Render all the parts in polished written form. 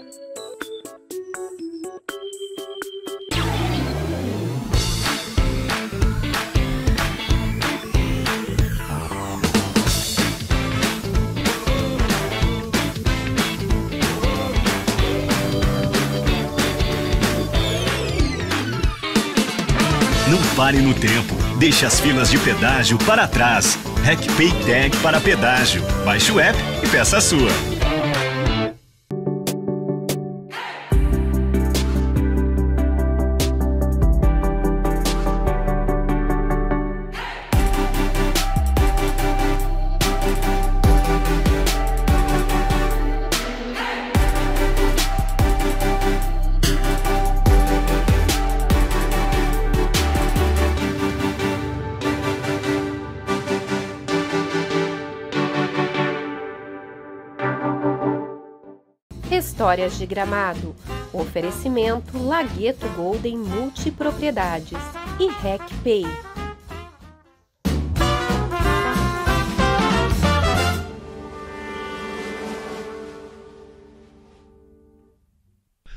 Não pare no tempo. Deixe as filas de pedágio para trás. RecPay Tag para pedágio. Baixe o app e peça a sua. Histórias de Gramado. Oferecimento Lagueto Golden Multipropriedades e RecPay.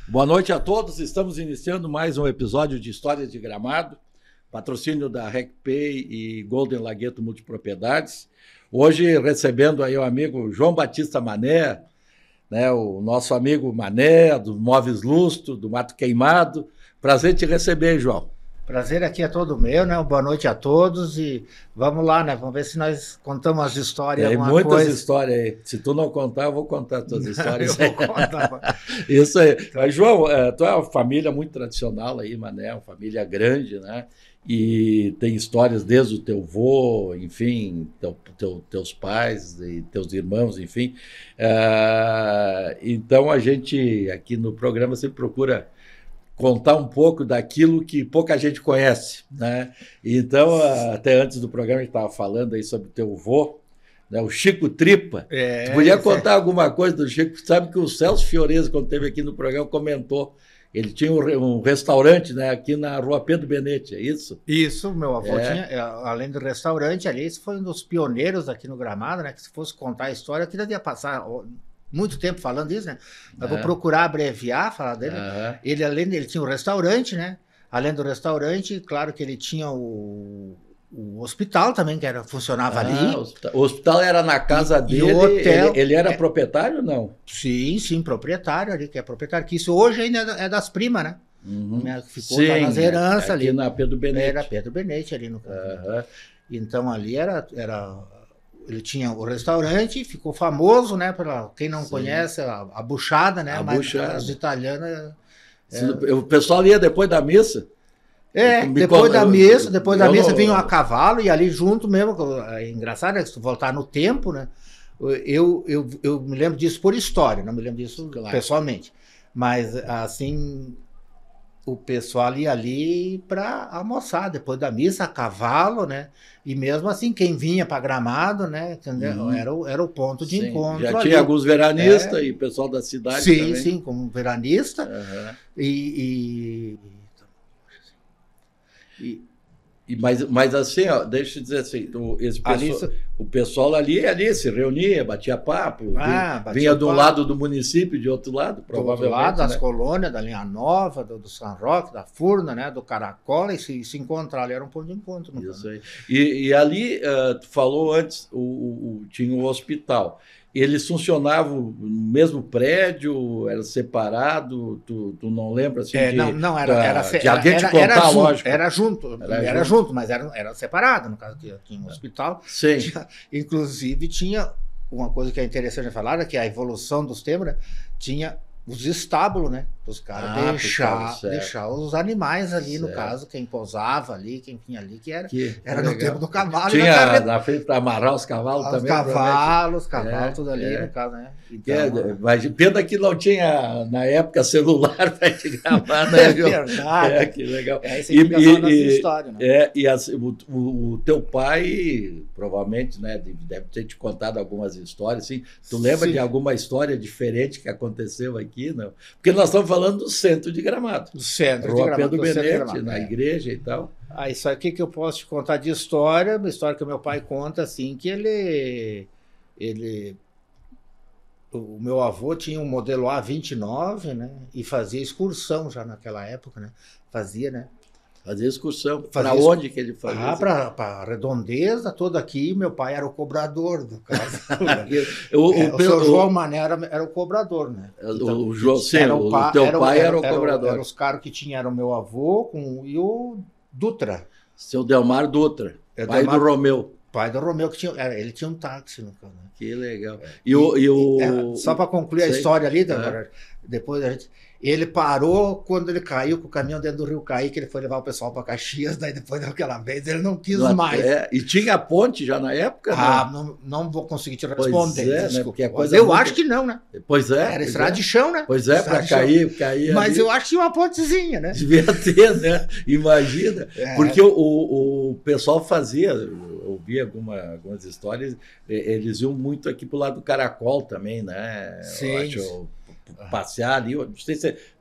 Boa noite a todos, estamos iniciando mais um episódio de Histórias de Gramado, patrocínio da RecPay e Golden Lagueto Multipropriedades. Hoje recebendo aí o amigo João Batista Mané, né, o nosso amigo Mané, do Móveis Lustro, do Mato Queimado. Prazer te receber, João. Prazer aqui é todo meu, né? Boa noite a todos e vamos lá, né? Vamos ver se nós contamos as histórias. Tem muitas histórias aí. Se tu não contar, eu vou contar as tuas histórias. Eu vou contar. Isso aí. Mas, João, tu é uma família muito tradicional aí, Mané, uma família grande, né? E tem histórias desde o teu avô, enfim, teus pais e teus irmãos, enfim. Então a gente aqui no programa sempre procura contar um pouco daquilo que pouca gente conhece, né? Então, até antes do programa a gente estava falando aí sobre o teu avô, né? O Chico Tripa. Tu podia contar alguma coisa do Chico? Sabe que o Celso Fiorese, quando esteve aqui no programa, comentou. Ele tinha um restaurante, né, aqui na Rua Pedro Benetti, é isso? Isso, meu avô tinha, além do restaurante ali, esse foi um dos pioneiros aqui no Gramado, né, que se fosse contar a história, aqui devia passar muito tempo falando isso, né, mas vou procurar abreviar, falar dele. Ele tinha um restaurante, né, além do restaurante, claro que ele tinha o hospital também, que funcionava ali. O hospital era na casa dele. E o hotel, ele era proprietário ou não? Sim, proprietário ali, que é proprietário, que isso hoje ainda é das primas, né? Ficou nas heranças ali. Aqui na Pedro Benetti. Era Pedro Benetti ali no caso. Então ali ele tinha o restaurante, ficou famoso, né? Para quem não conhece, a buchada, né? Mas as italianas. O pessoal ia depois da missa. Depois da missa vinham a cavalo e ali junto mesmo, é engraçado, né, se tu voltar no tempo, né, eu me lembro disso por história, não me lembro disso pessoalmente, mas assim, o pessoal ia ali para almoçar depois da missa, a cavalo, né, e mesmo assim quem vinha para Gramado, né, entendeu? Era o ponto de encontro. Já tinha alguns veranistas e pessoal da cidade também. Sim, como veranista, Mas assim, ó, deixa eu dizer assim, o pessoal ali se reunia, batia papo, vinha de um lado do município, de outro lado, provavelmente. Do outro lado, das colônias, da Linha Nova, do São Roque, da Furna, né, do Caracola, e se encontrar ali, era um ponto de encontro. Isso aí. E ali, tu falou antes, tinha um hospital. Eles funcionavam no mesmo prédio, era separado, tu não lembra assim? Não, era junto, mas era separado, no caso que tinha um hospital. Sim. Inclusive tinha uma coisa que é interessante falar, que a evolução dos tempos, né, tinha os estábulos, né? Os caras deixar os animais ali, no caso, quem posava ali, quem tinha ali, que era no tempo do cavalo. Tinha na frente para amarrar os cavalos também. Os cavalos, tudo ali, no caso, né? Então, mas pena que não tinha, na época, celular para te gravar, né? É verdade. Que legal. Isso aqui é a nossa história, né? O teu pai, provavelmente, né, deve ter te contado algumas histórias, assim. Tu lembra de alguma história diferente que aconteceu aqui, não? Porque nós estamos falando do centro de Gramado. Do centro Rua de Gramado. Pedro Benetti, na igreja e tal. Isso aqui que eu posso te contar de história, uma história que o meu pai conta, assim, que ele o meu avô tinha um modelo A29, né? E fazia excursão já naquela época, né? Fazia, né? Fazia excursão. Para onde que ele fazia? Para a Redondeza, toda aqui. Meu pai era o cobrador do caso. O seu João Mané era o cobrador, né? Então, o teu pai era o cobrador. Eram os caras que tinham, era o meu avô e o Dutra. Seu Delmar Dutra, pai do Romeu. Pai do Romeu, que ele tinha um táxi no canal. Que legal. Só para concluir a história ali, depois ele parou quando ele caiu com o caminhão dentro do Rio Caí, que ele foi levar o pessoal para Caxias, daí depois daquela vez ele não quis mais. E tinha ponte já na época? Não vou conseguir te responder. Né? Porque acho que não, né? Pois é. Era estrada de chão, né? Pois é, para cair. Mas ali. Eu acho que tinha uma pontezinha, né? Devia ter, né? Imagina. Porque o pessoal fazia, ouvia algumas histórias, eles iam muito aqui pro lado do Caracol também, né? Sim. Eu acho, passear ali,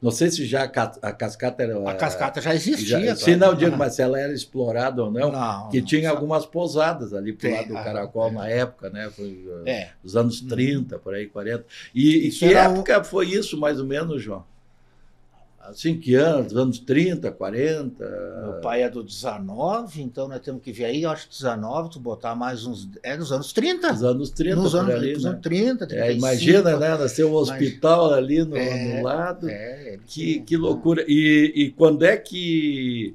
não sei se já a cascata era... A cascata já existia. Sim, não, digo, mas se ela era explorada ou não, que tinha só... algumas pousadas ali pro lado do Caracol na época, né? Foi os anos 30, por aí, 40. E que época foi isso, mais ou menos, João? Assim, que anos 30, 40... Meu pai é do 19, então nós temos que ver aí, eu acho que 19, tu botar mais uns... nos anos 30. Nos anos 30, nos por anos, ali, nos né? anos 30, 35. Imagina, né? Nasceu um hospital ali no lado. Que loucura. E quando é que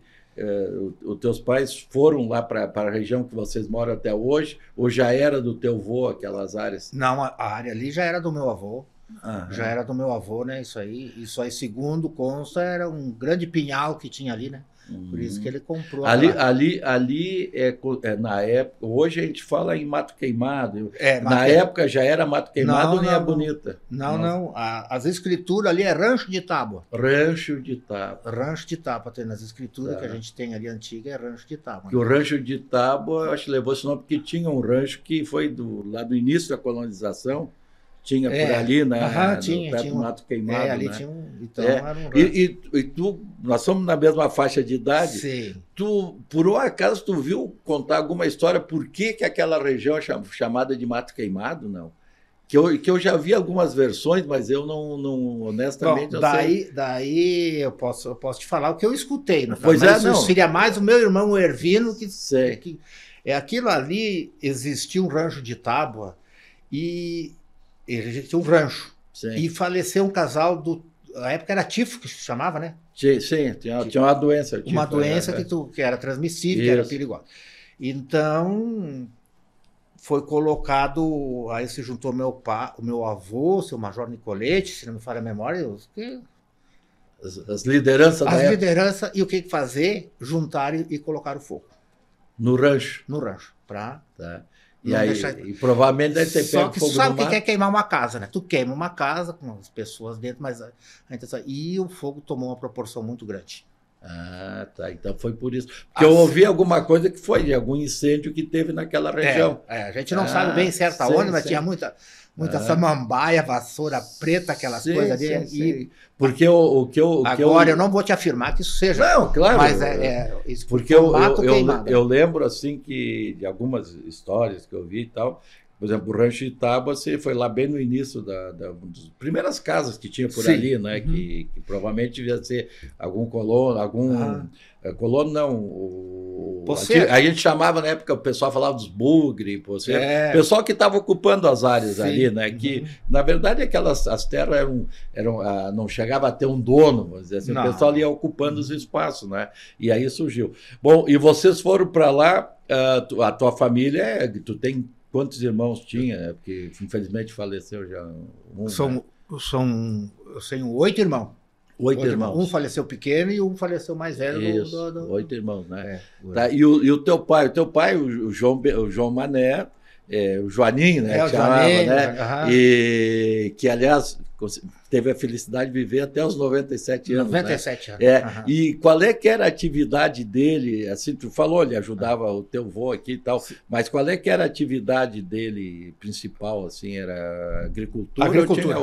os teus pais foram lá para a região que vocês moram até hoje? Ou já era do teu avô, aquelas áreas? Não, a área ali já era do meu avô. Já era do meu avô, né? Isso aí, segundo consta, era um grande pinhal que tinha ali, né? Por isso que ele comprou. Ali na época, hoje a gente fala em mato queimado. Na época já era mato queimado, nem a Bonita. Não. As escrituras ali é Rancho de Tábua. Rancho de Tábua. Rancho de Tábua, tem nas escrituras que a gente tem ali antiga, é Rancho de Tábua. Que o Rancho de Tábua, eu acho que levou esse nome porque tinha um rancho que foi lá do início da colonização. Tinha por ali, né? Tinha um mato queimado. Ali né? tinha então era um rancho. E tu, nós somos na mesma faixa de idade. Sim. Tu, por um acaso, tu viu contar alguma história por que aquela região é chamada de mato queimado, não? Que eu já vi algumas versões, mas eu não honestamente, daí eu posso te falar o que eu escutei. Não? Pois mas não. Seria mais o meu irmão o Ervino que sei. Aquilo ali existia um rancho de Tábua e ele tinha um rancho. Sim. E faleceu um casal na época era tifo que se chamava, né? Sim, tinha uma doença. Tifo, uma doença que era transmissível, que era perigosa. Então, foi colocado, aí se juntou o meu avô, o seu Major Nicolete, se não me falha a memória, as lideranças da época. As lideranças, e o que fazer? Juntaram e colocaram fogo. No rancho? No rancho, Tá. E provavelmente deve ter pego fogo no mar. Só que você sabe o que é queimar uma casa, né? Tu queima uma casa com as pessoas dentro, mas e o fogo tomou uma proporção muito grande. Tá. Então foi por isso. Porque eu ouvi alguma coisa que foi de algum incêndio que teve naquela região. A gente não sabe bem certo aonde, mas tinha muita samambaia, vassoura preta, aquelas coisas ali. Sim. Porque eu não vou te afirmar que isso seja. Não, claro. Mas isso porque eu lembro assim que de algumas histórias que eu vi e tal. Por exemplo, o Rancho Itábua, você foi lá bem no início das primeiras casas que tinha por ali, né? Que provavelmente devia ser algum colono, colono não, a gente chamava na época, o pessoal falava dos bugre, pessoal que estava ocupando as áreas ali, né? Que na verdade as terras não chegava a ter um dono, vamos dizer assim, o pessoal ia ocupando os espaços, né? E aí surgiu. Bom, e vocês foram para lá, a tua família, tu tem quantos irmãos tinha? Porque infelizmente faleceu já um. Eu tenho 8 irmãos. 8 irmãos. Um faleceu pequeno e um faleceu mais velho. Isso, 8 irmãos, né? Tá, e o teu pai? O teu pai, o João Mané, o Joaninho, né? O Joaninho, né? E que, aliás, teve a felicidade de viver até os 97 anos. 97 anos. E qual é que era a atividade dele? Assim, tu falou, ele ajudava o teu avô aqui e tal, mas qual é que era a atividade dele principal? Assim, era agricultura? Agricultura.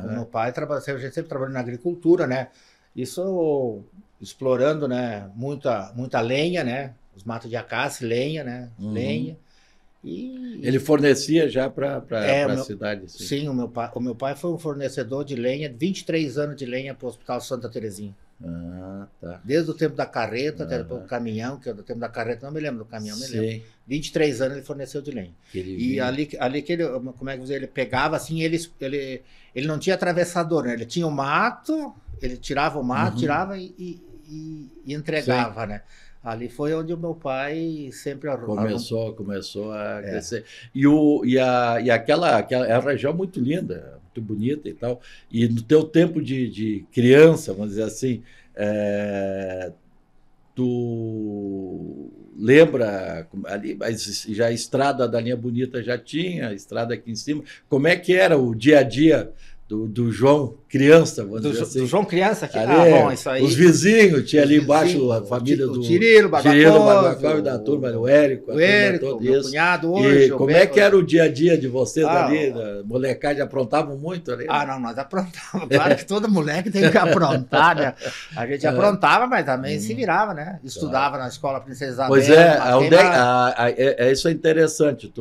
O meu pai a gente sempre trabalhou na agricultura, né? Isso explorando, né? Muita lenha, né? Os matos de acácia, lenha, né? Lenha. Ele fornecia já para a cidade? Assim. Sim, o meu pai foi um fornecedor de lenha, 23 anos de lenha para o Hospital Santa Terezinha. Ah, tá. Desde o tempo da carreta até o caminhão, que é do tempo da carreta, não me lembro do caminhão, me lembro. 23 anos ele forneceu de lenha. E ali que ele, como é que dizer, ele pegava assim, ele não tinha atravessador, né? Ele tinha o mato, ele tirava o mato, tirava e entregava, né? Ali foi onde o meu pai sempre começou a crescer. E aquela é uma região muito linda, muito bonita e tal. E no teu tempo de criança, vamos dizer assim, tu lembra ali, mas já a estrada da Linha Bonita já tinha, a estrada aqui em cima. Como é que era o dia a dia do João criança, vamos dizer assim. Do João criança aqui? Bom, isso aí. Os vizinhos, tinha ali embaixo a família do Cirilo Barbacov e da turma, o Érico, meu cunhado hoje. E como é que era o dia a dia de vocês ali? Molecagem aprontavam muito ali? Não, nós aprontávamos. Claro que todo moleque tem que aprontar, né? A gente aprontava, mas também se virava, né? Estudava na Escola Princesa Isabel. Pois isso é interessante.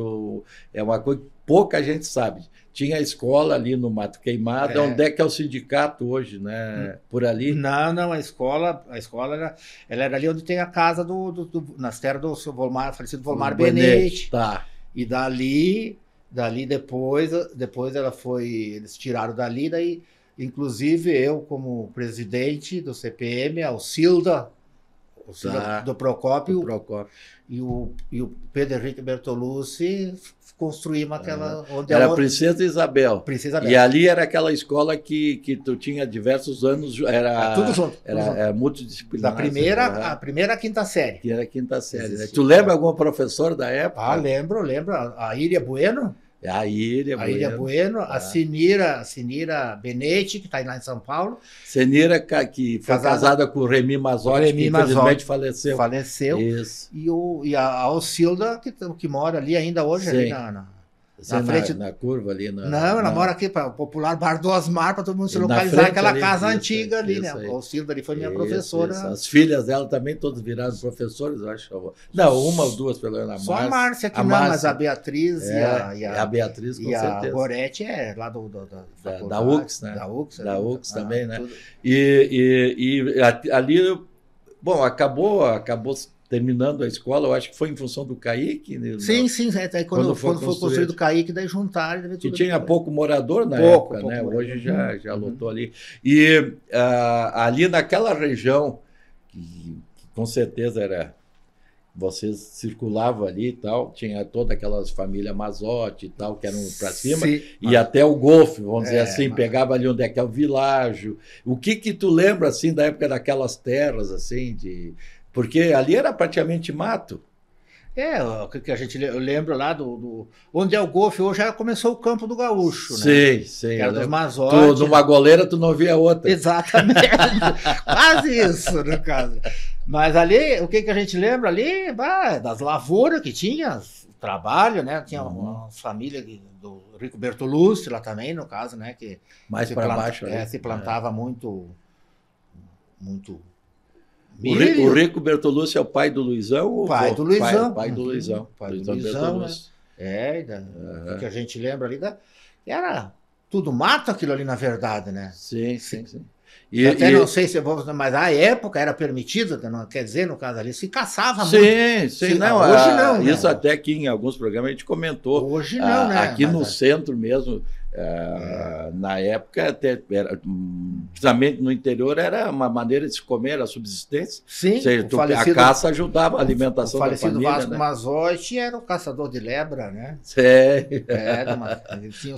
É uma coisa que pouca gente sabe. Tinha a escola ali no Mato Queimado, onde é que é o sindicato hoje, né? Por ali? Não, a escola era ali onde tem a casa nas terras do seu Volmar, falecido Volmar Benete. Tá. E dali depois eles tiraram dali, daí, inclusive eu como presidente do CPM, o Silda do Procópio. E o Pedro Henrique Bertolucci construímos aquela... Era Princesa Isabel. E ali era aquela escola que tu tinha diversos anos... Era tudo junto. Era multidisciplinar. A primeira à quinta série. Que era a quinta série. Né? Tu lembra alguma professora da época? Lembro. A Iria Bueno. A Iria Bueno, a Sinira Benete, que está lá em São Paulo. Sinira, que foi casada com o Remy Mazotti, que infelizmente faleceu. Isso. E a Alcilda, que mora ali ainda hoje, ali na frente. Na curva ali. Ela mora aqui para o popular Bar do Osmar, para todo mundo se localizar, aquela casa antiga ali, né? A Alcilda ali foi minha professora. As filhas dela também todas viraram professores, eu acho. Não, uma ou duas, pelo menos. Só a Márcia que não, mas a Beatriz a Beatriz, com certeza. A Gorete é lá da UX, né? Da UX também, né? E ali, bom, acabou terminando a escola, eu acho que foi em função do CAIC. Sim. Até quando foi construído o CAIC, daí juntaram. Que tinha pouco morador na época, né? Hoje já lotou ali. E ali naquela região, que com certeza era... Vocês circulavam ali e tal, tinha todas aquelas famílias Mazotti e tal, que eram para cima, e até o Golfe, vamos dizer assim, pegava ali onde é que é o Világio. O que tu lembra, assim, da época daquelas terras, assim, porque ali era praticamente mato. O que a gente lembra lá onde é o Golfe, hoje já começou o Campo do Gaúcho, né? Sim. Que era dos Mazotti. Numa goleira tu não via outra. Exatamente. Quase isso, no caso. Mas ali, o que a gente lembra ali? Das lavouras que tinha, trabalho, né? Tinha uma família do Rico Bertolucci lá também, no caso, né? Que mais para baixo. Se plantava muito... O Rico Bertolucci é o pai do Luizão? Pai do Luizão. Pai do Luizão. Pai do Luizão, né? O que a gente lembra ali, era tudo mato aquilo ali, na verdade, né? Sim. Não sei se mas a época era permitida, não quer dizer, no caso ali, se caçava muito. Sim. Não, hoje não. Isso até aqui em alguns programas a gente comentou. Hoje não, né? Aqui no centro mesmo, na época, até precisamente no interior, era uma maneira de se comer, a subsistência. Sim. A caça ajudava a alimentação da família. O falecido Vasco Mazotti era o caçador de lebra, né?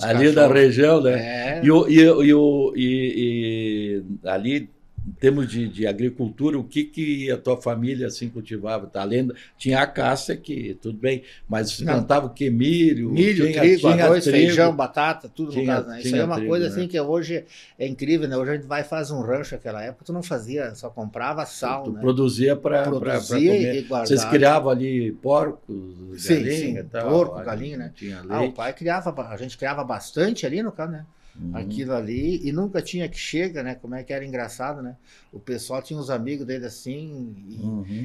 Ali da região, né? E ali, em termos de agricultura, o que a tua família assim cultivava? Além, tinha a caça, que tudo bem, mas plantava o quê? Milho, trigo, arroz, feijão, batata, tudo no caso, né? Isso aí é uma coisa assim que hoje é incrível, né? Hoje a gente vai e faz um rancho, naquela época tu não fazia, só comprava sal, né? Produzia para comer. E guardava. Vocês criavam ali porcos, galinha e tal? Porco, galinha, né? Tinha leite. O pai criava, a gente criava bastante ali no caso, né? Aquilo ali, e nunca tinha que chega, né? Como é que era engraçado, né? O pessoal tinha uns amigos dele assim,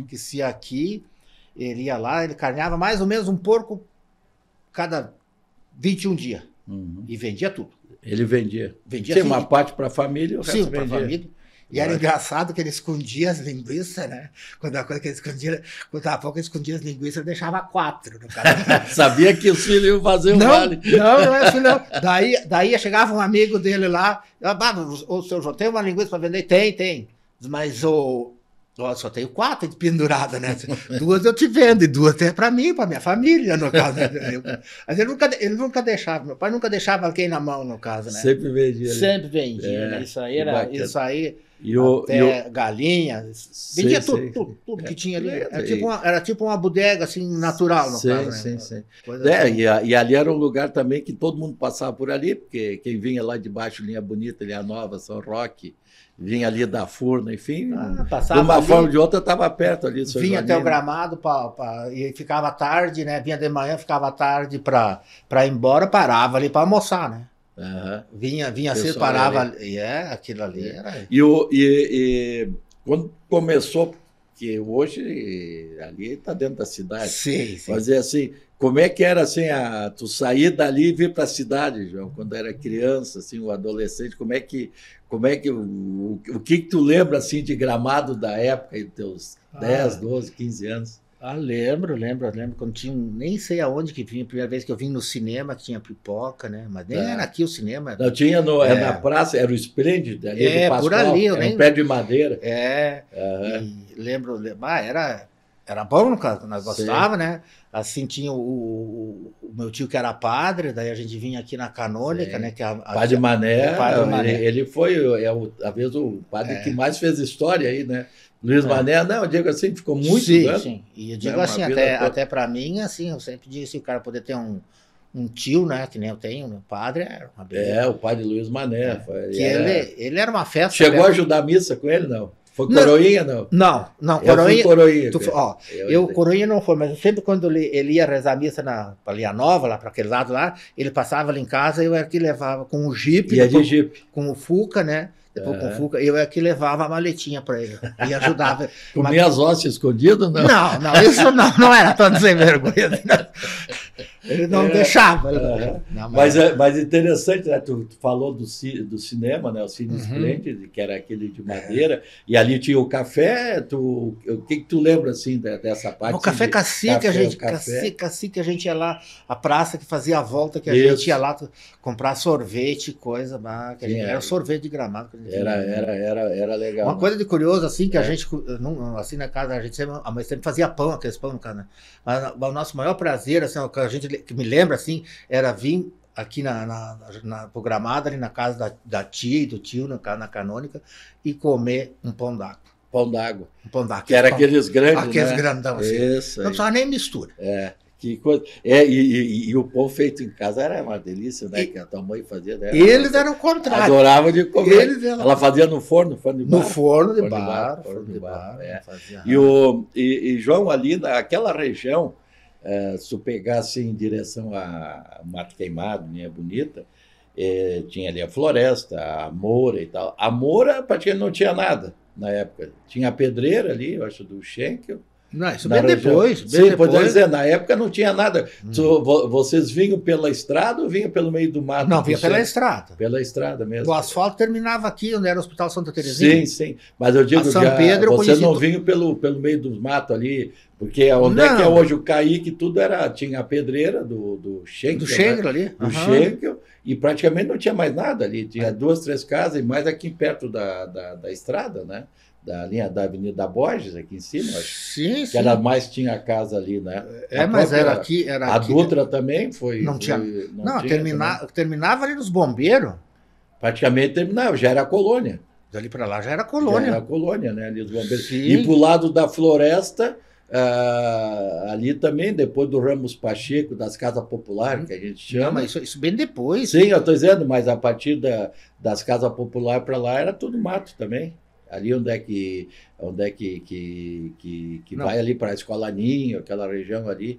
que se aqui, ele ia lá, ele carneava mais ou menos um porco cada 21 dias. E vendia tudo. Ele vendia. Vendia uma parte para a família e o resto vendia. Família. E era engraçado que ele escondia as linguiças, né? Quando a pouco ele escondia as linguiças, deixava 4 no caso. Sabia que os filhos iam fazer um vale. Não. Daí chegava um amigo dele lá, o seu João, tem uma linguiça para vender? Tem. Mas só tenho 4 penduradas, né? 2 eu te vendo, e 2 é para mim, para minha família, no caso. Mas ele nunca deixava, meu pai nunca deixava alguém na mão, no caso, né? Sempre vendia. Sempre vendia, né? Isso aí. Galinha, vendia tudo que tinha ali. Era tipo uma bodega assim, natural, no caso. Sim. E ali era um lugar também que todo mundo passava por ali, porque quem vinha lá de baixo, Linha Bonita, Linha Nova, São Roque, vinha ali da Furna, enfim, de uma forma ou de outra estava perto ali. Vinha até o Gramado e ficava tarde, né? Vinha de manhã, ficava tarde para ir embora, parava ali para almoçar, né? Vinha cedo, parava ali. Aquilo ali era. E quando começou, que hoje ali está dentro da cidade. Sim. Fazer assim, como é que era assim, tu sair dali e vir para a cidade, João, quando era criança, assim, o adolescente, o que tu lembra assim de Gramado da época, aí, teus 10, 12, 15 anos? Lembro, quando tinha, nem sei aonde que vinha, a primeira vez que eu vim no cinema, que tinha pipoca, né? Mas nem era aqui o cinema. Não, tinha na praça, era o Esplêndido, ali do Pascoal, por ali, eu um pé de madeira. E lembro, era bom, no caso, nós gostávamos, né? Assim, tinha o meu tio que era padre, daí a gente vinha aqui na Canônica, né? Padre Mané, ele foi, talvez o padre que mais fez história aí, né? Luiz Mané, eu digo assim, ficou muito... Sim. E eu digo assim, até para mim, assim, eu sempre digo assim, o cara poder ter um tio, né, que nem eu tenho, meu padre era uma beleza. O padre Luiz Mané. Ele era uma festa. Chegou a ajudar a missa com ele, não? Foi coroinha, não? Não, coroinha. Coroinha. Coroinha não foi, mas sempre quando ele ia rezar a missa para Linha Nova, lá para aquele lado lá, ele passava ali em casa, eu era que levava com o jipe. Com o Fuca, né? Depois com o Fuca, eu é que levava a maletinha para ele e ajudava. Comia as hóstias escondidas, não? Não, isso não era tanto sem vergonha. Ele não deixava. Mas interessante, né? Tu falou do cinema, né? O Cine Esplêndido, que era aquele de madeira, e ali tinha o café. O que tu lembra assim dessa parte? O Café Cacique, a gente ia lá, a praça que fazia a volta, que a gente ia lá comprar sorvete, coisa, era sorvete de Gramado. Era legal. Uma coisa de curioso, assim, que a gente, assim na casa, a mãe sempre fazia pão, aqueles pão no casa, né? Mas o nosso maior prazer, assim, o que a gente que me lembra, assim, era vir aqui pro Gramado, ali na casa da tia e do tio, na Canônica, e comer um pão d'água. Pão d'água. Que era aqueles grandes, aqueles grandão, assim. Isso, não precisava nem mistura. Que coisa. E o pão feito em casa era uma delícia, né? Que a tua mãe fazia. Né? Eles eram o contrário. Adorava de comer. Ela fazia no forno de bar. No forno de bar. E João, ali naquela região, se tu pegasse em direção a Mato Queimado, Linha Bonita, tinha ali a floresta, a Moura e tal. A Moura praticamente não tinha nada na época. Tinha a pedreira ali, eu acho, do Schenkel. Não, isso bem depois. Sim, pode dizer, na época não tinha nada. Vocês vinham pela estrada ou vinham pelo meio do mato? Não, vinha pela estrada. Pela estrada mesmo. O asfalto terminava aqui, onde era o Hospital Santa Terezinha. Sim. Mas eu digo, São Pedro, vocês não vinham pelo meio do mato ali, porque onde é que é hoje o Caíque, tudo tinha a pedreira do Schenkel. Do Schenkel, né? Ali. Do Schenkel, e praticamente não tinha mais nada ali. Tinha 2, 3 casas, e mais aqui perto da estrada, né? Da Avenida Borges, aqui em cima, acho. Sim. Que era mais tinha a casa ali, né? Mas era aqui. A Dutra também foi. Não tinha. Terminava ali nos Bombeiros. Praticamente terminava, já era a colônia. Dali para lá já era a colônia. Já era a colônia, né? Ali dos Bombeiros. Sim. E para o lado da floresta, ali também, depois do Ramos Pacheco, das casas populares, que a gente chama. Não, mas isso bem depois. Sim, eu estou dizendo, mas a partir das casas populares para lá era tudo mato também. Ali onde é que vai ali para a Escola Ninho, aquela região ali.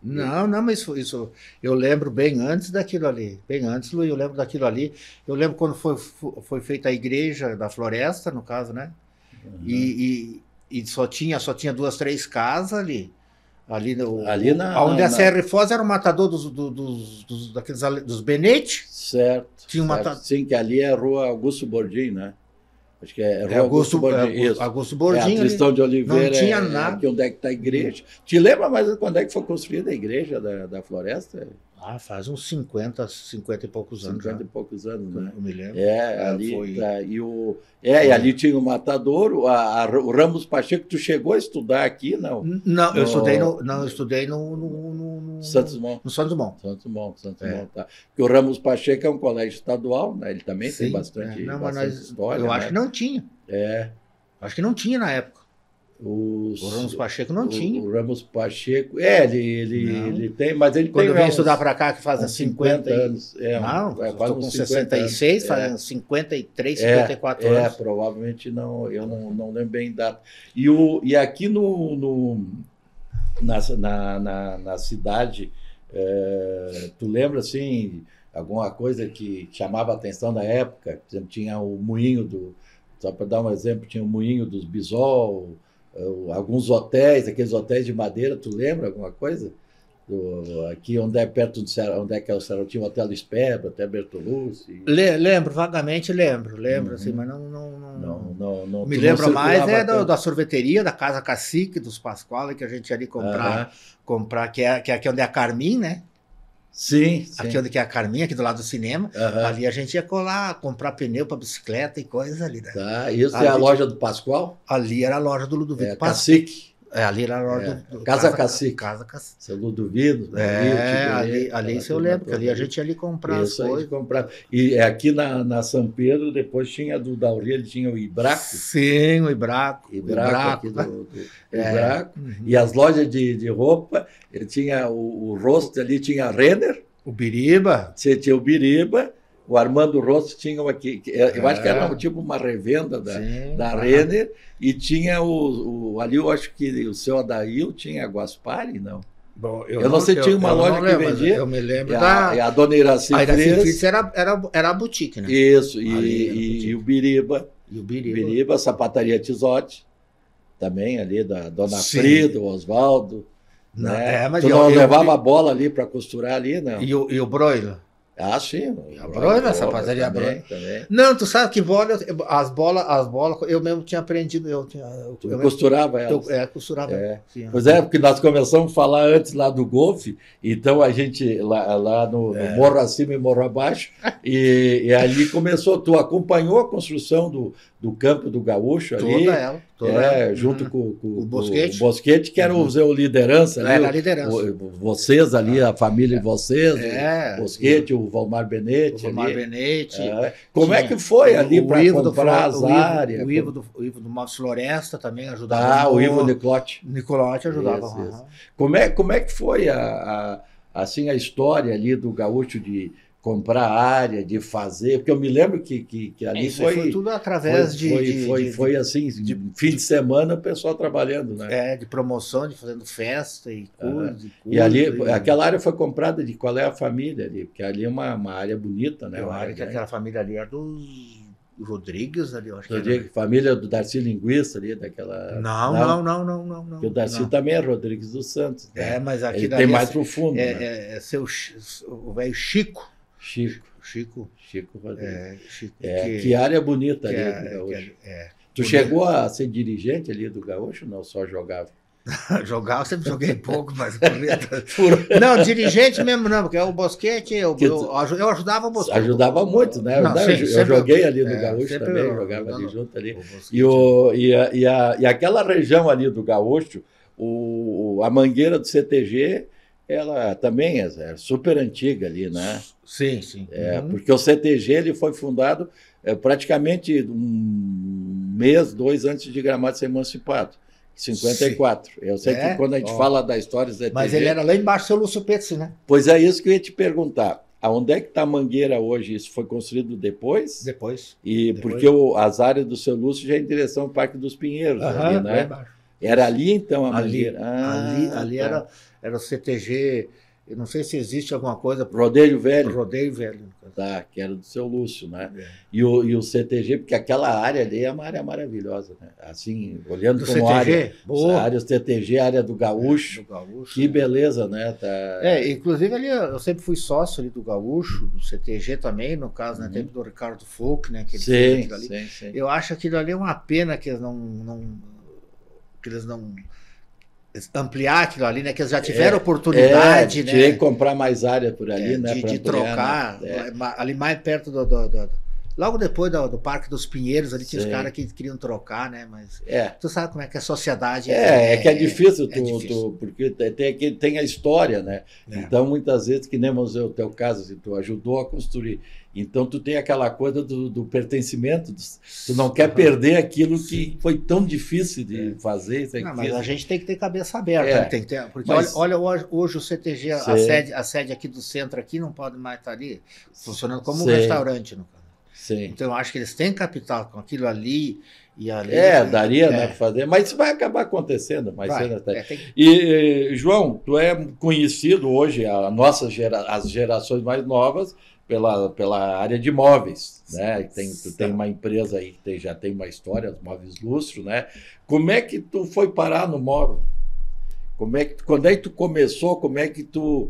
Não, mas isso eu lembro bem antes daquilo ali. Bem antes, Luiz, eu lembro daquilo ali. Eu lembro quando foi feita a igreja da floresta, no caso, né? E só tinha 2, 3 casas ali. Ali onde a Serra e Foz era o matador dos Benete. Certo. Tinha um matador. Sim, que ali é a rua Augusto Bordim, né? Acho que é Rua Augusto Bordim. Augusto Bordim. A Tristão de Oliveira. Não tinha nada. Aqui onde é que está a igreja. Te lembra mais quando é que foi construída a igreja da Floresta? Faz uns 50 e poucos anos. 50 e poucos anos, né? Eu me lembro. Ali foi... e ali tinha o Matador, o Ramos Pacheco. Tu chegou a estudar aqui, não? Não, eu estudei no Santos Dumont. No Santos Dumont. Santos Dumont, tá. Porque o Ramos Pacheco é um colégio estadual, né? Ele também tem bastante história. Eu acho que não tinha. Acho que não tinha na época. O Ramos Pacheco não tinha. O Ramos Pacheco, ele tem, mas ele quando tem. Quando vem estudar para cá, que faz 50 anos. Estou com 66, faz 53, 54 anos. Provavelmente não, eu não lembro bem data. E aqui na cidade, tu lembra assim, alguma coisa que chamava a atenção da época? Por exemplo, tinha o moinho só para dar um exemplo, tinha o moinho dos Bisol. Alguns hotéis, aqueles hotéis de madeira, tu lembra alguma coisa? Aqui onde é perto do Ceará, onde é que é o Ceará? Tinha o Hotel Espero, Hotel Bertolucci. Lembro, vagamente lembro, assim, mas não me lembro mais da sorveteria, da Casa Cacique, dos Pascoal, que a gente ia ali comprar, que é aqui onde é a Carmim, né? Sim. Aqui onde é a Carminha, aqui do lado do cinema. Ali a gente ia comprar pneu para bicicleta e coisas ali, né? Isso é a loja do Pascoal? Ali era a loja do Ludovico Cacique. Ali era a loja do Casa Cacique. Casa Cacique. Seu Ludovino. Ali isso eu lembro, que ali a gente ia ali comprar as coisas. E aqui na São Pedro, depois tinha do Dauri, ele tinha o Ibraco. Sim, o Ibraco. Ibraco. Ibraco. E as lojas de roupa, ele tinha o rosto ali, tinha a Renner. O Biriba. Você tinha o Biriba. O Armando Rosto tinha aqui, eu acho que era tipo uma revenda da Renner, e tinha ali, eu acho que o seu Adail tinha a Guaspari, não? Bom, eu não sei, tinha uma loja que vendia. Eu me lembro a Dona Iraci Fritz era a boutique, né? Isso, e o Biriba. E o Biriba. A sapataria Tizotti, também ali, da Dona Frida, o Oswaldo. Né? Mas tu não levava a bola ali para costurar ali, não? E o Broilo? Sim. A Broila, a sapataria Broila. Não, tu sabe que as bolas, eu mesmo tinha aprendido. Tu costurava elas? Costurava. Pois é, porque nós começamos a falar antes lá do golfe, então a gente lá no Morro Acima e Morro Abaixo, e ali começou, tu acompanhou a construção do campo do Gaúcho ali? Toda ela. Junto com o Bosquete, que era o liderança ali. Era a liderança. Vocês ali, a família de vocês, o Bosquete, o Valmar Benete. Como é que foi ali para comprar as áreas? O Ivo do Matos Floresta também ajudava. O Ivo Nicolotti. Nicolotti ajudava. Isso. Como é que foi a história ali do Gaúcho de comprar área, de fazer, porque eu me lembro que ali foi tudo através foi assim, de fim de semana o pessoal trabalhando, né? De promoção, de fazendo festa e coisa. E ali, aquela área foi comprada de qual é a família ali? Porque ali é uma área bonita, né? Eu acho que aquela família ali era dos Rodrigues ali, eu acho que família do Darcy Linguiça ali, daquela... Não. Porque o Darcy também é Rodrigues dos Santos. Né? Mas aqui ele tem mais pro fundo. É o velho Chico Rodrigues. Que área bonita ali do Gaúcho. Tu chegou a ser dirigente ali do Gaúcho? Não, só jogava? Jogar, eu sempre joguei pouco, mas... Não, dirigente mesmo não, porque o Bosquete, eu ajudava o Bosquete. Ajudava muito, né? Eu joguei ali no Gaúcho também, jogava ali junto ali. E aquela região ali do Gaúcho, a mangueira do CTG, ela também é super antiga ali, né? Sim. Porque o CTG ele foi fundado praticamente 1 mês, 2 antes de Gramado ser emancipado. 54. Sim. Eu sei que quando a gente fala da história do CTG... Mas ele era lá embaixo, seu Lúcio Petzi, né? Pois é isso que eu ia te perguntar. Aonde é que está a mangueira hoje? Isso foi construído depois? Depois. Porque as áreas do seu Lúcio já é em direção ao Parque dos Pinheiros, ali, né? Era ali então a mangueira? Ali era o CTG Eu não sei se existe alguma coisa... Rodeio Velho. Rodeio Velho. Tá, que era do seu Lúcio, né? E o CTG, porque aquela área ali é uma área maravilhosa, né? Assim, olhando como CTG? área... Boa. A área do CTG, a área do Gaúcho. Do Gaúcho. Que beleza, né? Tá... Inclusive ali eu sempre fui sócio ali do Gaúcho, do CTG também, no caso, né? Tempo do Ricardo Folk, né? Que ele fez aquilo ali. Sim. Eu acho aquilo ali é uma pena que eles não ampliar aquilo ali, né? Que eles já tiveram oportunidade, né? Tirei comprar mais área por ali, né? De trocar, né? Ali mais perto logo depois do Parque dos Pinheiros, ali tinha os caras que queriam trocar, né? Mas tu sabe como é que a sociedade que é difícil, porque tem a história, né? Então, muitas vezes, que nem o teu caso, assim, tu ajudou a construir. Então, tu tem aquela coisa do pertencimento, tu não quer perder aquilo que foi tão difícil de fazer. Mas a gente tem que ter cabeça aberta, tem que ter, porque olha hoje o CTG, a sede aqui do centro aqui não pode mais estar ali funcionando como um restaurante, no caso. Então, eu acho que eles têm capital com aquilo ali e ali. Daria, né, para fazer, mas isso vai acabar acontecendo mais cedo até. E, João, tu é conhecido hoje, as gerações mais novas, pela área de móveis, né? Tu tem uma empresa aí que já tem uma história, os Móveis Lustro, né? Como é que tu foi parar no móvel? Quando é que tu começou? Como é que tu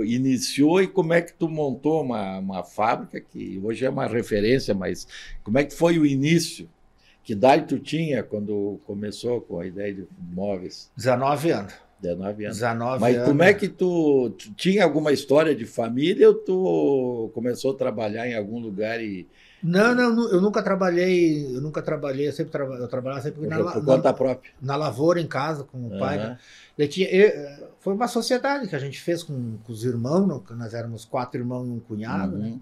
iniciou e como é que tu montou uma fábrica que hoje é uma referência, mas como é que foi o início? Que idade tu tinha quando começou com a ideia de móveis? 19 anos. 19 anos. 19 Mas anos. Como é que tu tinha alguma história de família ou tu começou a trabalhar em algum lugar e... Não, eu nunca trabalhei, eu trabalhava sempre por conta própria. Na lavoura em casa com o pai. Né? Foi uma sociedade que a gente fez com os irmãos, nós éramos 4 irmãos e um cunhado, né?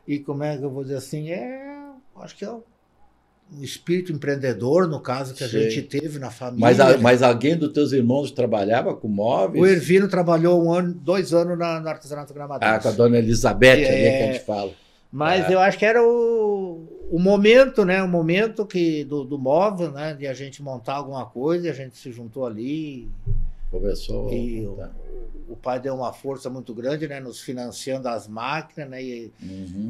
E como é que eu vou dizer assim, acho que é um espírito empreendedor, no caso, que a gente teve na família. Mas alguém dos teus irmãos trabalhava com móveis? O Ervino trabalhou 2 anos no artesanato Gramadense. Com a dona Elizabeth, ali que a gente fala. Mas eu acho que era o momento, né? O momento do móvel, né? De a gente montar alguma coisa e a gente se juntou ali. Começou. E o pai deu uma força muito grande, né? Nos financiando as máquinas, né? E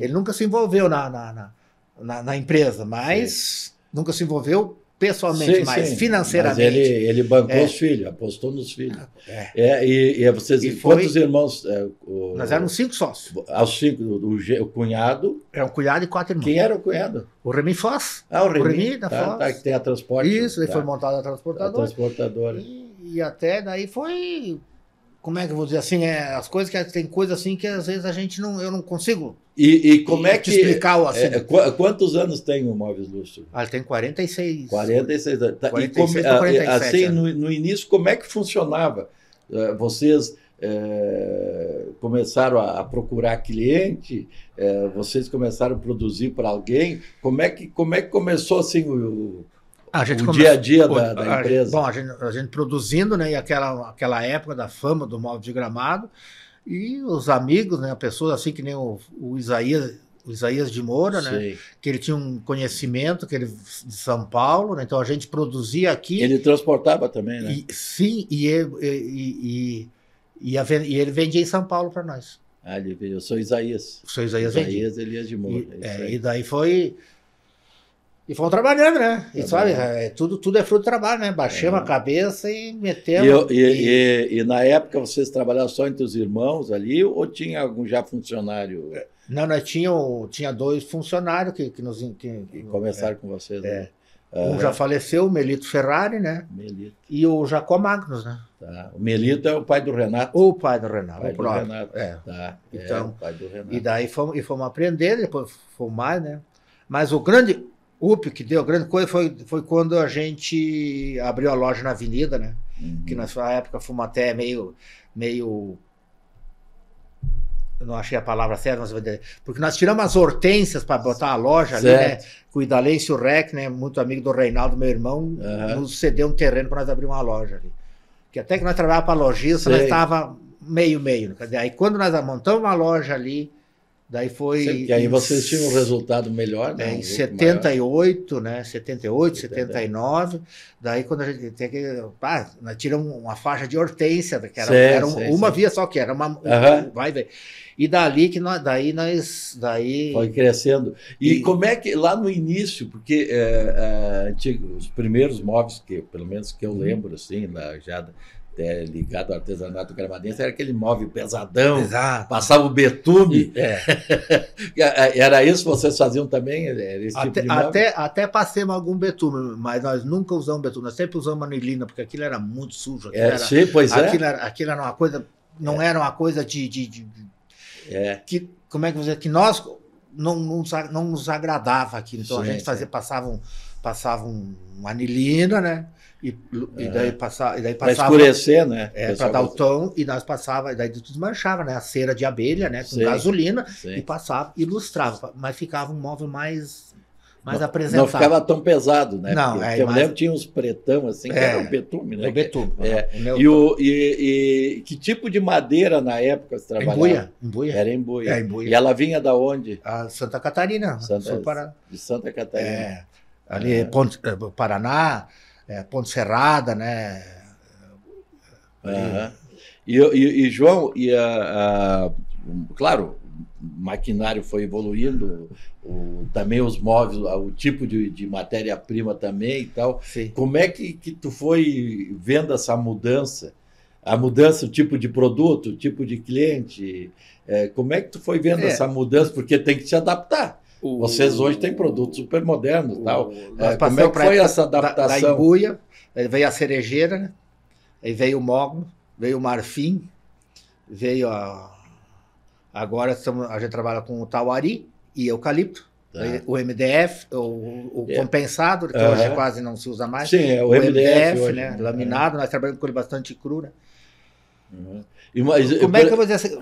ele nunca se envolveu na empresa, mas nunca se envolveu pessoalmente, mas financeiramente. Mas ele bancou os filhos, apostou nos filhos. E vocês, quantos irmãos? Nós éramos 5 sócios. Aos 5, o cunhado? É um cunhado e 4 irmãos. Quem era o cunhado? O Remy Foz. O Remy da Foz. Que tem a transporte. Isso, ele foi montado a transportadora. A transportadora. E até daí foi... Como é que eu vou dizer assim? As coisas que tem coisa assim que às vezes eu não consigo. E como é que explicar assim? Quantos anos tem o Móveis Lustro? Ele tem 46. 46 anos. 46 para 47. Assim, no início, como é que funcionava? Vocês começaram a procurar cliente? Vocês começaram a produzir para alguém? Como é que começou assim o dia a dia da empresa? Bom, a gente produzindo, né? E aquela época da fama do móvel de Gramado. E os amigos, né, pessoas assim que nem o Isaías de Moura, né, que ele tinha um conhecimento de São Paulo, né, então a gente produzia aqui. Ele transportava também, né? Sim, e ele vendia em São Paulo para nós. Ele veio. Eu sou Isaías. Isaías Elias de Moura. E daí foi... E fomos trabalhando, né? E sabe, tudo é fruto do trabalho, né? Baixamos a cabeça e metemos. E na época vocês trabalhavam só entre os irmãos ali ou tinha algum já funcionário? Não, nós tinha 2 funcionários que começaram com vocês, né? Um já faleceu, o Melito Ferrari, né? E o Jacó Magnus, né? O Melito é o pai do Renato. O pai do Renato. O próprio. Então, o pai do Renato. E daí fomos aprender, depois fomos mais, né? Mas o grande... que deu grande coisa foi quando a gente abriu a loja na Avenida, né? Que nessa época fomos até meio eu não achei a palavra certa, mas porque nós tiramos as hortênsias para botar a loja ali, né? Com o Idalêncio Rec, né? Muito amigo do Reinaldo, meu irmão, nos cedeu um terreno para nós abrir uma loja ali. Que até que nós trabalhávamos para lojista, nós estava meio. Aí quando nós montamos uma loja ali, Daí foi... E aí vocês tinham um resultado melhor, né? Em 78, né? 78, 79. Daí quando a gente tem que... nós tiramos uma faixa de hortênsia, que era uma via só, que era uma... Vai ver. E dali que nós... Daí... Foi crescendo. E como é que... Lá no início, porque os primeiros móveis, pelo menos que eu lembro, assim, já... ligado ao artesanato gramadense, era aquele móvel pesadão, passava o betume. Era isso que vocês faziam também? Era esse tipo de móvel? Até passemos algum betume, mas nós nunca usamos betume, nós sempre usamos anilina, porque aquilo era muito sujo. Aquilo era uma coisa, não era uma coisa como é que você que nós não nos agradava aquilo, então a gente passava uma anilina, né? E daí passava... Para escurecer, né? Para dar o tom, e nós passava, e daí desmanchava, né? A cera de abelha, né? Com gasolina, e passava, ilustrava, mas ficava um móvel mais apresentável. Não ficava tão pesado, né? Não, porque eu lembro que tinha uns pretão assim, que era o betume, né? O betume. E que tipo de madeira na época você trabalhava? Embuia. Era embuia. E ela vinha da onde? A Santa Catarina. De Santa Catarina. Ali, Paraná... Ponte Serrada, né? E João, claro, o maquinário foi evoluindo, também os móveis, o tipo de matéria-prima também e tal. Sim. Como é que tu foi vendo essa mudança? A mudança, o tipo de produto, o tipo de cliente? Como é que tu foi vendo essa mudança? Porque tem que se adaptar. Vocês hoje têm produtos super modernos e tal. Como é que foi essa adaptação? Da embuia, aí veio a cerejeira, né? Aí veio o mogno, veio o marfim, veio agora a gente trabalha com o tauari e eucalipto. O MDF, o compensado, que hoje quase não se usa mais. Sim, o MDF hoje, né? Laminado, nós trabalhamos com ele bastante cru, né?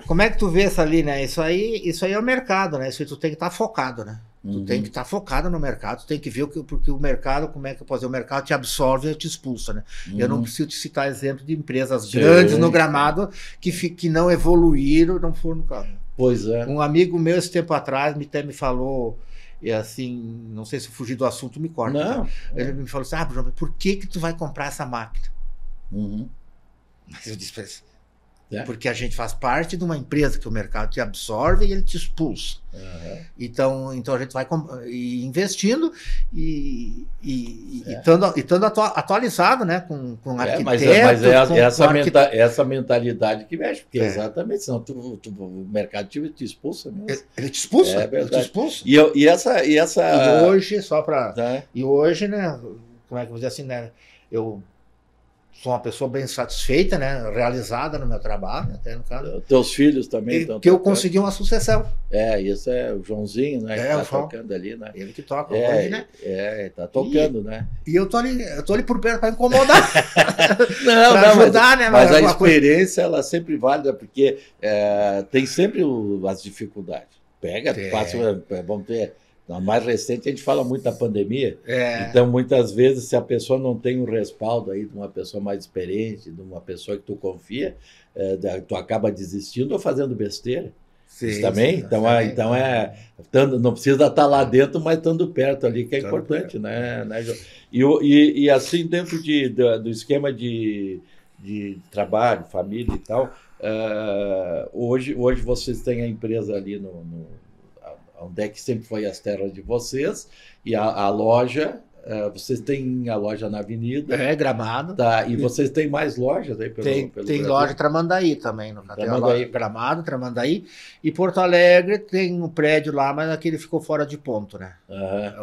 Como é que tu vê isso ali, né? Isso aí é o mercado, né? Isso aí tu tem que estar focado, né? Tu tem que estar focado no mercado, tu tem que ver porque o mercado, como é que eu posso dizer? O mercado te absorve e te expulsa, né? Eu não preciso te citar exemplo de empresas grandes no gramado que não evoluíram, não foram no caso. Pois é. Um amigo meu, esse tempo atrás, até me falou, e assim, não sei se eu fugir do assunto, me corta. Não. Tá? Ele me falou assim, João, por que tu vai comprar essa máquina? Mas eu disse para ele, porque a gente faz parte de uma empresa que o mercado te absorve e ele te expulsa. Então a gente vai investindo e estando atualizado, né, com arquiteto. Essa mentalidade que mexe, porque exatamente, senão o mercado te expulsa mesmo. Ele te expulsa? Ele te expulsa. E hoje, só para... E hoje, né, como é que eu vou dizer assim, né, eu sou uma pessoa bem satisfeita, né? Realizada no meu trabalho, até no caso. Teus filhos também estão tocando. Eu consegui uma sucessão. Isso é o Joãozinho, né? Que tá tocando ali, né? Ele que toca hoje, né? Tá tocando, né? E eu tô ali por perto para incomodar. Pra ajudar, né? Mas a experiência, ela é sempre válida, porque tem sempre as dificuldades. Passa, vamos ter... Na mais recente, a gente fala muito da pandemia, então muitas vezes, se a pessoa não tem um respaldo aí de uma pessoa mais experiente, de uma pessoa que tu confia, tu acaba desistindo ou fazendo besteira. Sim, isso também? Então não precisa estar lá dentro, mas estando perto ali, que é importante, né, João? E assim, dentro do esquema de trabalho, família e tal, hoje vocês têm a empresa ali onde é que sempre foi as terras de vocês, e a loja, vocês têm a loja na Avenida. Gramado. Tá, e vocês têm mais lojas aí pelo Tem loja em Tramandaí também. Gramado, Tramandaí. E Porto Alegre tem um prédio lá, mas aquele ficou fora de ponto, né?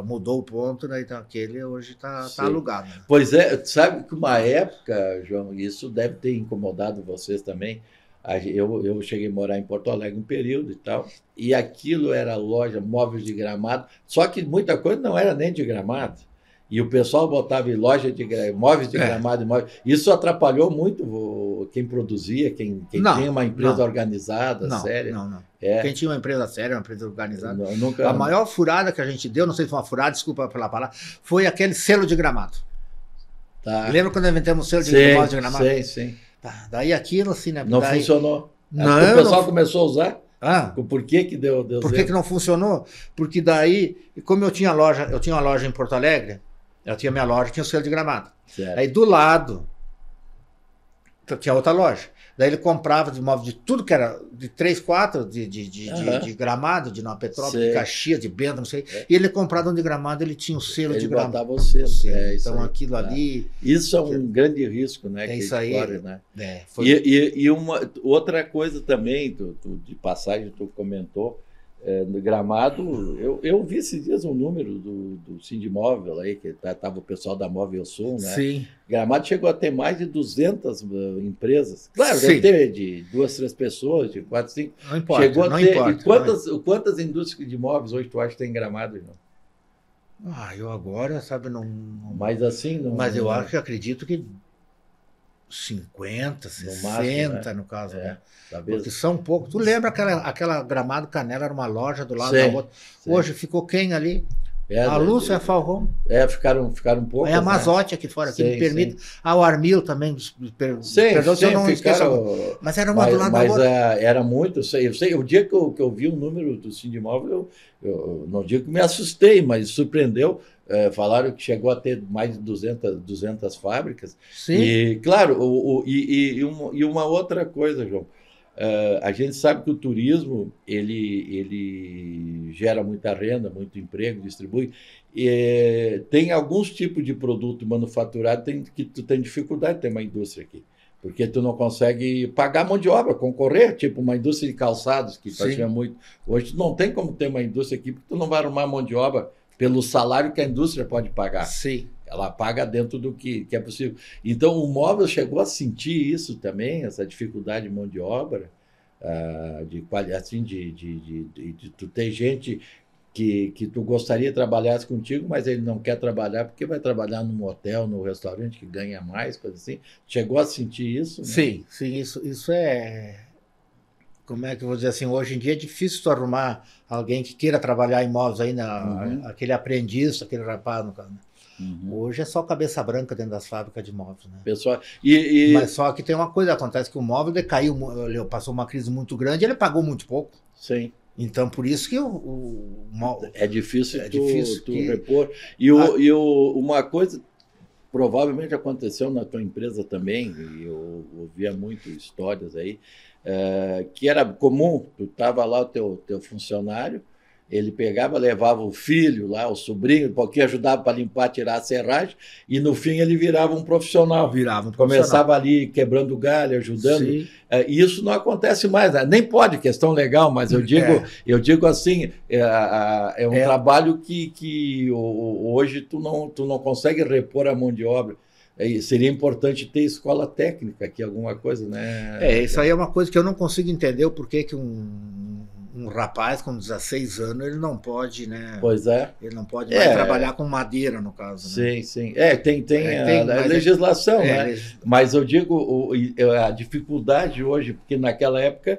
Mudou o ponto, né? Então aquele hoje tá alugado. Né? Pois é, sabe que uma época, João, isso deve ter incomodado vocês também. Eu cheguei a morar em Porto Alegre um período e tal, e aquilo era loja, móveis de Gramado, só que muita coisa não era nem de Gramado, e o pessoal botava em loja de móveis de Gramado, isso atrapalhou muito quem produzia, quem tinha uma empresa organizada, séria. Não. Quem tinha uma empresa séria, uma empresa organizada. A maior furada que a gente deu, não sei se foi uma furada, desculpa pela palavra, foi aquele selo de Gramado. Lembra quando inventamos o selo de Gramado? Sim. Daí aquilo assim, né? Não funcionou. O pessoal começou a usar. Por que deu Por que não funcionou? Porque daí, como eu tinha uma loja em Porto Alegre, eu tinha minha loja, tinha o selo de Gramado. Certo. Aí do lado tinha outra loja. Daí ele comprava de imóvel de tudo que era de 3, 4 de Gramado, de Nova Petrópolis, de Caxias, de Bento, não sei. E ele comprava de Gramado, ele tinha o selo de Gramado. Ele botava o selo. Então aquilo ali... Isso é um grande risco, né? É isso aí. Corre, né? E uma outra coisa também, de passagem, tu comentou, no Gramado, eu vi esses dias um número do Sindimóvel aí, que estava o pessoal da Móvel Sul, né? Sim. Gramado chegou a ter mais de 200 empresas. Claro, deve ter de 2, 3 pessoas, de 4, 5. Não importa. Chegou a ter. Importa, e quantas indústrias de imóveis hoje tu acha que tem em Gramado, João? Eu agora, sabe, não... Mas assim... Não, mas eu acredito que 50, 60 máximo, né? No caso. Né? Porque são poucos. Tu lembra aquela Gramado Canela, era uma loja do lado da outra. Hoje ficou quem ali? A Lúcia e a Falcon. Ficaram poucos. A Mazotti aqui fora, que me permite. O Armil também. Perdão se eu não esqueço. Mas era uma do lado da outra. Era muito. Eu sei, o dia que eu vi o número do Sindimóvel, eu não digo que me assustei, mas surpreendeu. Falaram que chegou a ter mais de 200 fábricas. Sim. E, claro, e uma outra coisa, João. A gente sabe que o turismo ele gera muita renda, muito emprego, distribui. Tem alguns tipos de produto manufaturado que tu tem dificuldade de ter uma indústria aqui. Porque tu não consegue pagar mão de obra, concorrer, tipo uma indústria de calçados, que fazia muito. Hoje tu não tem como ter uma indústria aqui, porque tu não vai arrumar mão de obra pelo salário que a indústria pode pagar. Sim. Ela paga dentro do que é possível. Então, o móvel chegou a sentir isso também, essa dificuldade de mão de obra, de tu ter gente que tu gostaria de trabalhar contigo, mas ele não quer trabalhar porque vai trabalhar num hotel, num restaurante que ganha mais, coisa assim. Chegou a sentir isso? Né? Sim, isso é... Como é que eu vou dizer assim? Hoje em dia é difícil tu arrumar alguém que queira trabalhar em imóveis aí, aquele aprendiz, aquele rapaz, no caso. Hoje é só cabeça branca dentro das fábricas de móveis, né? Pessoal, mas só que tem uma coisa, acontece que o móvel decaiu, ele passou uma crise muito grande e ele pagou muito pouco. Sim. Então, por isso que é difícil tu repor. E uma coisa provavelmente aconteceu na tua empresa também, e eu ouvia muito histórias aí, que era comum, tu estava lá, o teu funcionário, ele pegava, levava o filho lá, o sobrinho, porque ajudava para limpar, tirar a serragem, e no fim ele virava um profissional. Começava ali quebrando galho, ajudando. Isso não acontece mais, né? Nem pode, questão legal, mas eu digo assim, é um trabalho que hoje tu não consegue repor a mão de obra. Seria importante ter escola técnica aqui, alguma coisa, né? Isso aí é uma coisa que eu não consigo entender, o porquê que um rapaz com 16 anos, ele não pode, né? Pois é. Ele não pode mais trabalhar com madeira, no caso. Né? Sim. Tem a legislação, né? Mas eu digo, a dificuldade hoje, porque naquela época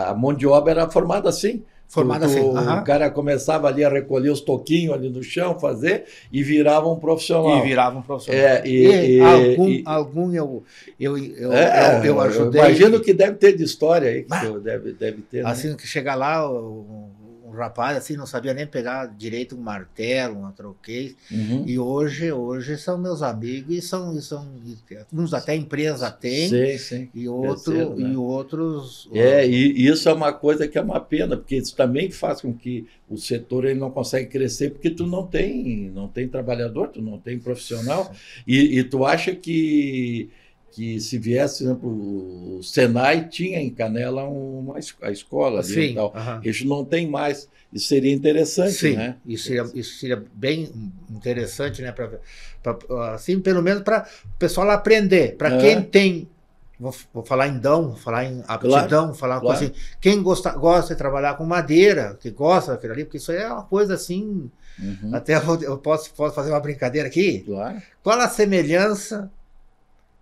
a mão de obra era formada assim. O cara começava ali a recolher os toquinhos ali no chão, fazer, e virava um profissional. Eu ajudei. Imagino que deve ter de história aí, que deve ter. Assim, que chega lá, um rapaz assim, não sabia nem pegar direito um martelo, uma troqueira. E hoje são meus amigos, e são uns até empresa tem, sim. E outros... E isso é uma coisa que é uma pena, porque isso também faz com que o setor ele não consegue crescer, porque tu não tem trabalhador, tu não tem profissional, e tu acha que se viesse, por exemplo, o Senai tinha em Canela a escola ali e tal. Isso não tem mais. Isso seria interessante, né? Isso seria bem interessante, né? Assim, pelo menos para o pessoal aprender. Para quem tem, vou falar em dão, vou falar em aptidão, falar uma coisa assim. Quem gosta de trabalhar com madeira, que gosta daquilo ali, porque isso aí é uma coisa assim. Até eu posso fazer uma brincadeira aqui. Claro. Qual a semelhança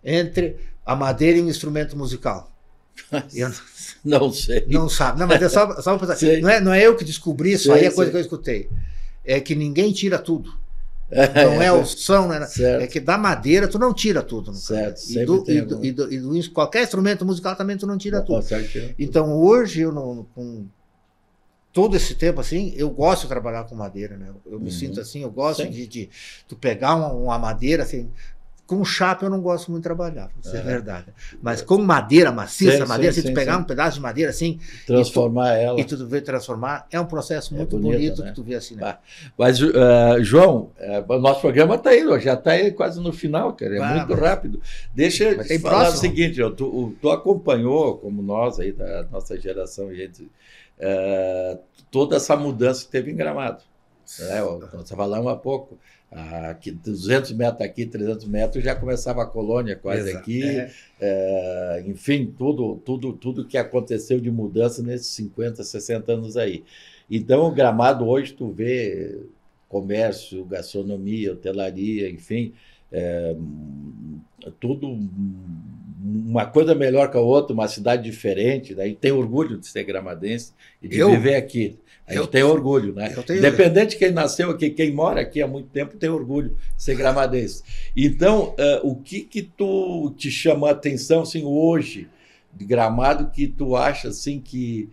entre a madeira e um instrumento musical? Eu não sei. Não sabe. Não, mas é só pensar. Não é eu que descobri isso, aí é coisa que eu escutei. É que ninguém tira tudo. Não é opção, né? Certo. É que da madeira tu não tira tudo. Certo. E qualquer instrumento musical também tu não tira tudo. Consegue. Então hoje, eu não, com todo esse tempo assim, eu gosto de trabalhar com madeira, né? Eu me sinto assim, eu gosto de tu pegar uma madeira assim. Com chapa eu não gosto muito de trabalhar, pra dizer a verdade. Mas com madeira maciça, tu pegar um pedaço de madeira assim... Transformar ela. E tu vê transformar, é um processo muito bonito, né? Que tu vê assim, né? Mas, João, o nosso programa está aí, já está aí quase no final, cara, é muito rápido. Deixa eu te falar o seguinte, tu acompanhou, como nós aí, da nossa geração, gente, toda essa mudança que teve em Gramado. Nós falamos há pouco. Aqui, 200 metros aqui, 300 metros, já começava a colônia quase aqui. Enfim, tudo que aconteceu de mudança nesses 50, 60 anos aí. Então, o Gramado hoje, tu vê comércio, gastronomia, hotelaria, enfim, tudo uma coisa melhor que a outra, uma cidade diferente. Daí tem orgulho de ser gramadense e de viver aqui. A gente tem orgulho, né? Independente de quem nasceu aqui, quem mora aqui há muito tempo tem orgulho de ser gramadense. Então, o que tu te chama a atenção assim, hoje de Gramado que tu acha assim, que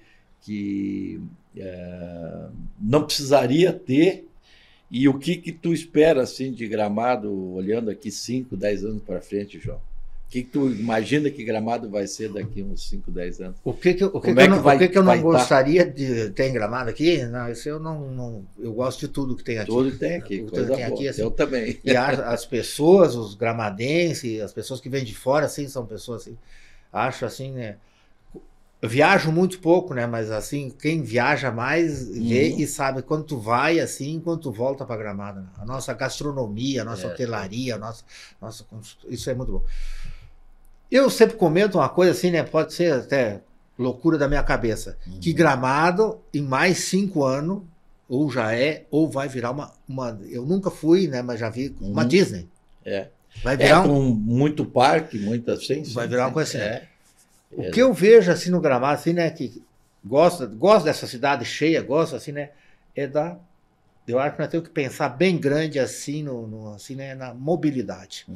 não precisaria ter, e o que tu espera assim, de Gramado, olhando aqui 5, 10 anos para frente, João? O que tu imagina que Gramado vai ser daqui uns 5, 10 anos? O que eu não gostaria de ter em Gramado aqui? Não, isso eu gosto de tudo que tem aqui. Tudo que tem aqui, coisa boa. Aqui, assim, eu também. E as pessoas, os gramadenses, as pessoas que vêm de fora, assim, são pessoas assim, acho assim, né? Eu viajo muito pouco, né? Mas assim, quem viaja mais vê e sabe quando tu vai assim, quando tu volta para Gramado. Né? A nossa gastronomia, a nossa hotelaria, isso é muito bom. Eu sempre comento uma coisa assim, né? Pode ser até loucura da minha cabeça, que Gramado, em mais 5 anos, ou já ou vai virar uma... Eu nunca fui, né? Mas já vi uma Disney. Vai virar com muito parque, muitas... Vai virar uma coisa assim. O que eu vejo assim no Gramado, assim, né? Que gosto dessa cidade cheia, gosto assim, né? Eu acho que nós temos que pensar bem grande assim, assim, né, na mobilidade.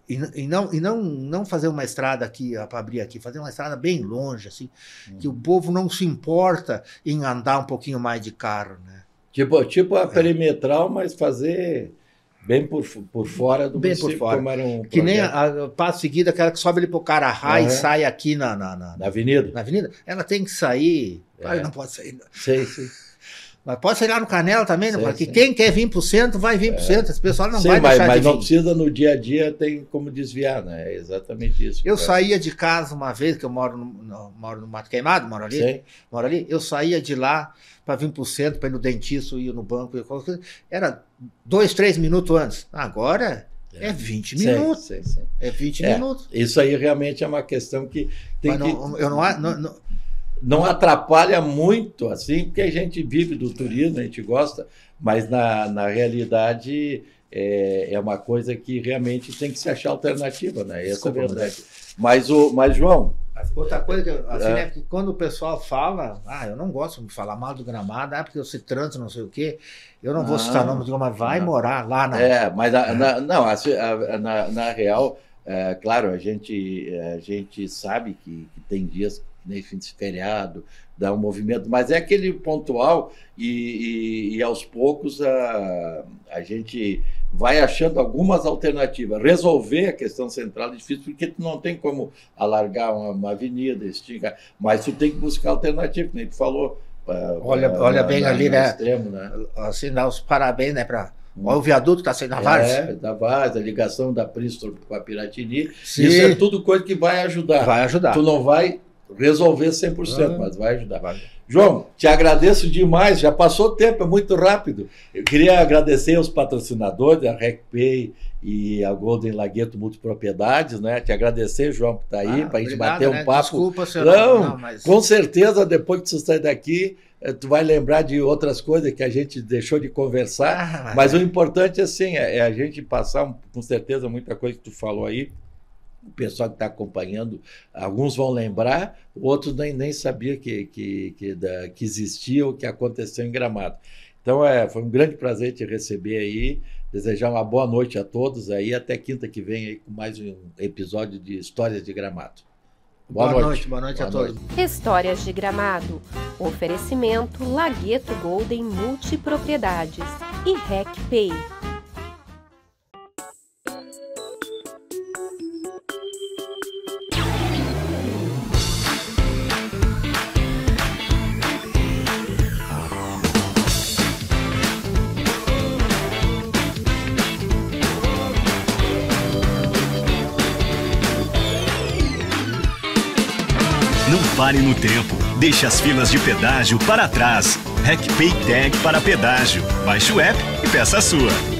E não fazer uma estrada aqui, para abrir aqui, fazer uma estrada bem longe, assim, que o povo não se importa em andar um pouquinho mais de carro, né? Tipo a perimetral, mas fazer bem por fora do município. Bem por fora. Que nem a passo seguida, aquela que sobe ali pro Carajá e sai aqui na avenida. Na avenida. Ela tem que sair. Claro, não pode sair. Sei. Mas pode sair lá no Canela também, né? Porque quem quer vir pro centro, vai vir pro centro. Esse pessoal não vai deixar de vir. Mas não precisa no dia a dia, tem como desviar, né? É exatamente isso. Eu saía de casa uma vez, que eu moro no Mato Queimado, moro ali. Eu saía de lá para vir pro centro, para ir no dentista, ir no banco. Era 2, 3 minutos antes. Agora é 20 minutos. Sei. É 20 minutos. Isso aí realmente é uma questão que tem não que... atrapalha muito, assim, porque a gente vive do turismo, a gente gosta, mas na realidade é uma coisa que realmente tem que se achar alternativa, né? Essa é a verdade. Mas, João... Outra coisa que, assim, né, que quando o pessoal fala, eu não gosto de falar mal do Gramado, porque você transa, não sei o quê, eu não vou citar nome, mas vai morar lá na... Mas na real, claro, a gente sabe que tem dias nem fim de feriado, dá um movimento, mas é aquele pontual e aos poucos a gente vai achando algumas alternativas. Resolver a questão central é difícil, porque tu não tem como alargar uma avenida, esticar, mas tu tem que buscar alternativa, como tu falou. Olha bem ali, né? Extremo, né? Assim, dá os parabéns, né? Olha o viaduto que está saindo da Várzea. Da Várzea, a ligação da Príncipe com a Piratini. Sim. Isso é tudo coisa que vai ajudar. Vai ajudar. Tu não vai resolver 100%, mas vai ajudar. João, te agradeço demais, já passou o tempo, é muito rápido. Eu queria agradecer aos patrocinadores, a RecPay e a Golden Lagueto Multipropriedades, né? Te agradecer, João, por estar aí, para a gente bater um papo. Desculpa, senhor. Mas... Com certeza, depois que tu sair daqui, tu vai lembrar de outras coisas que a gente deixou de conversar, mas o importante assim, é a gente passar, com certeza, muita coisa que tu falou aí. O pessoal que está acompanhando, alguns vão lembrar, outros nem sabia que existia o que aconteceu em Gramado. Então foi um grande prazer te receber aí, desejar uma boa noite a todos aí, até quinta que vem aí com mais um episódio de Histórias de Gramado. Boa noite a todos. Histórias de Gramado. Oferecimento Laghetto Golden Multipropriedades e RecPay. Não pare no tempo. Deixe as filas de pedágio para trás. RecPay Tag para pedágio. Baixe o app e peça a sua.